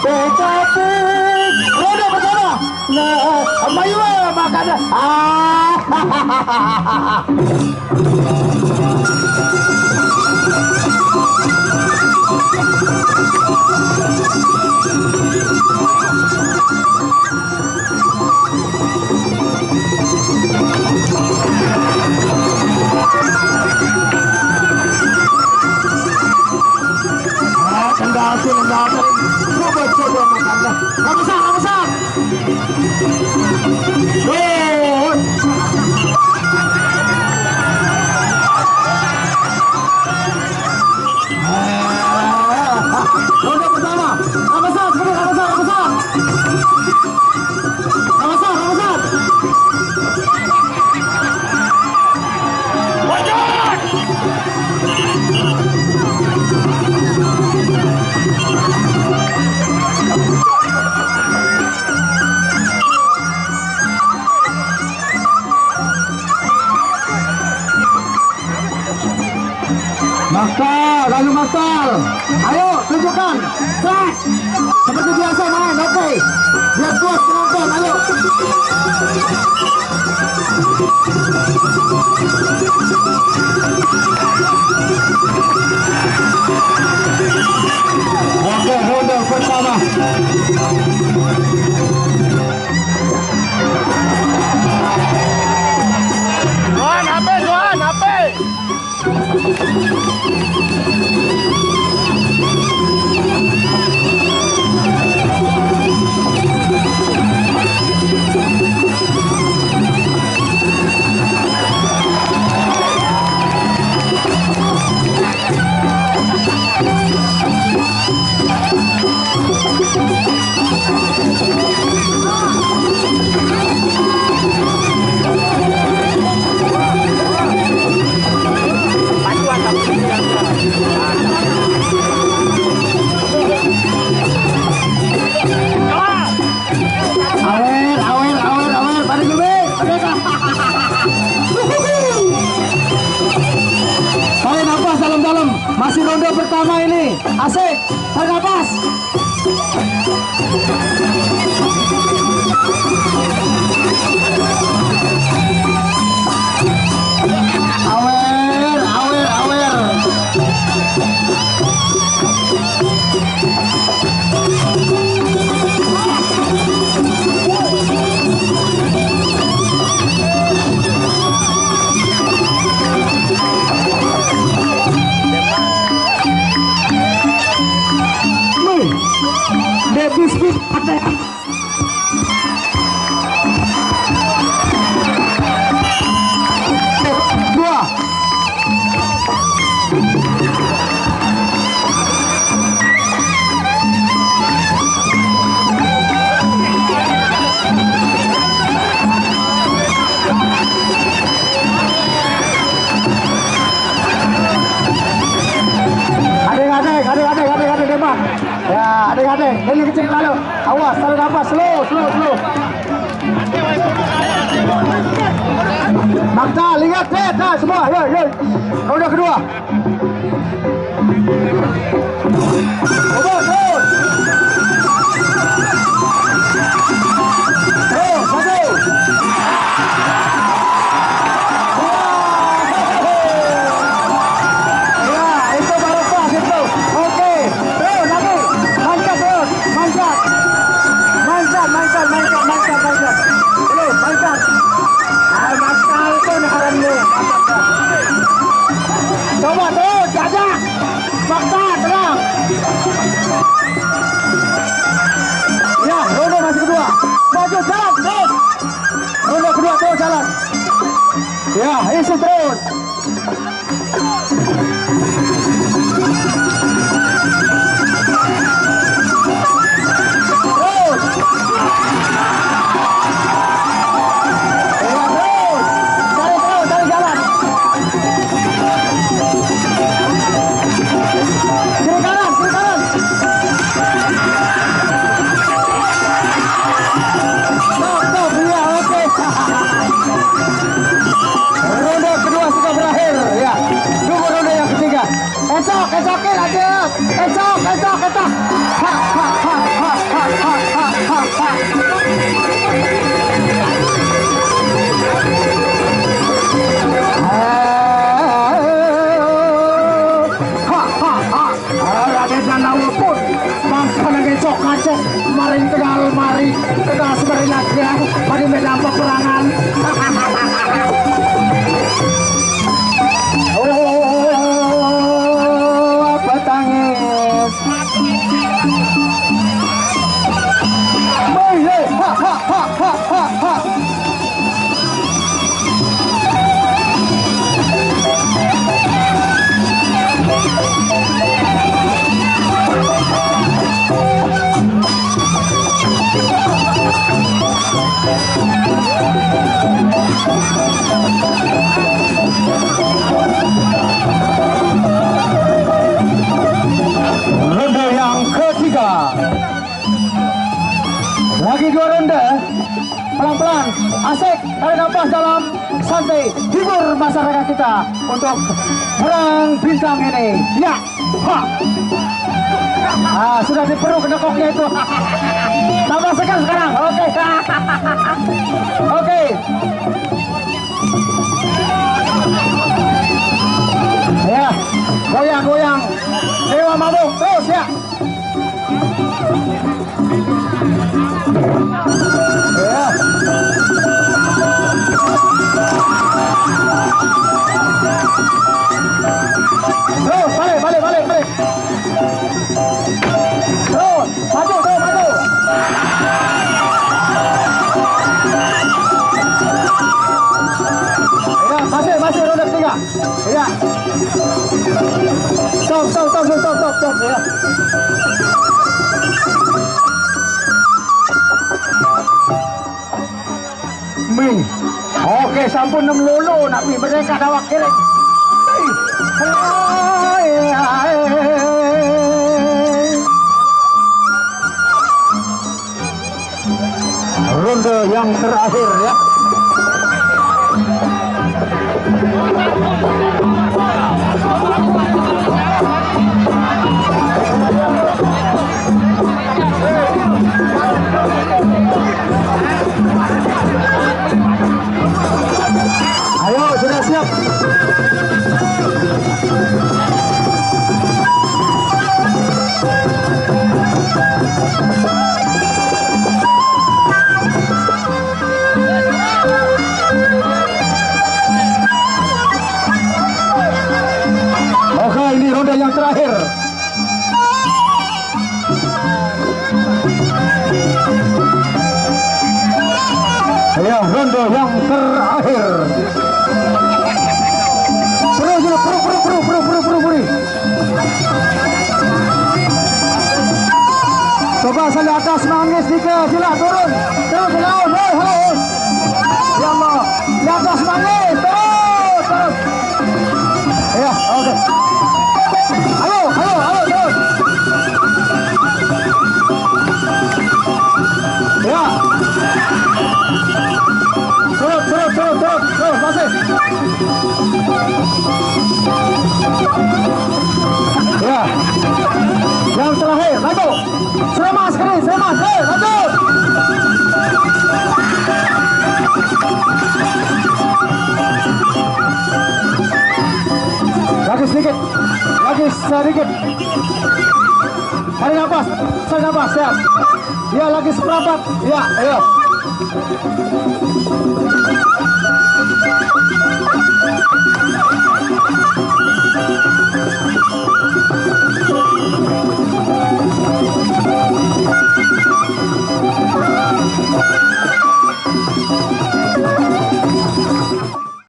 Tetapi roda pertama. Nah, Mayua makanya. Kendali, coba makanya. Kamu sah. Roda pertama. Kamu sah. Maktal, ayo tunjukkan, track, seperti biasa main, oke, biar puas penonton, ayo. Oke, ronde pertama. Juan, HP. Masih ronde pertama ini, asik, tarik nafas. Awer. Biskuit ada. Dua. Adik tembak. Ya, adik, ini kecil lalu. Awas, tarik nafas, slow. Makta, lihat, nah, semua, yuk. Roda kedua. Terus. Coba terus, jajak. Fakta, tenang. Ya, ronde masih kedua. Maju, jalan, terus. Ronde kedua, terus jalan. Ya, isi terus. Esok lanjut. Esok. Ha. dalam peperangan. Oh, petangis. Ha ha ha ha ha ha. Ronde yang ketiga. Lagi 2 ronde. Pelan-pelan, asik, tarik nafas dalam, santai, hibur masyarakat kita untuk perang bintang ini. Ya, ha. Sudah diperuk nekoknya itu. Tambah segan sekarang. Oke. Oke. Ya, goyang-goyang. Dewa mabuk terus ya. Ya. Terus balik. Terus, maju. Ya, masih ronde ketiga. Ya. Stop ya. Oke, sampun 6 lulu nabi mereka dawak kiri. Ronde yang terakhir ya. Ayo, sudah siap. Oke, ini ronde yang terakhir. Ya, ronde yang terakhir. Puru. Coba saya atas nangis dikit, sila turun. Terus laut. Ya Allah, di atas nangis, terus. Ya, oke. Ayo, terus. Ya. Terus, masih. Ya. Yang terakhir, maju. Selamat, maju. Lagi sedikit. Tarik nafas, siap. Ya, lagi seperempat. Ya, ayo.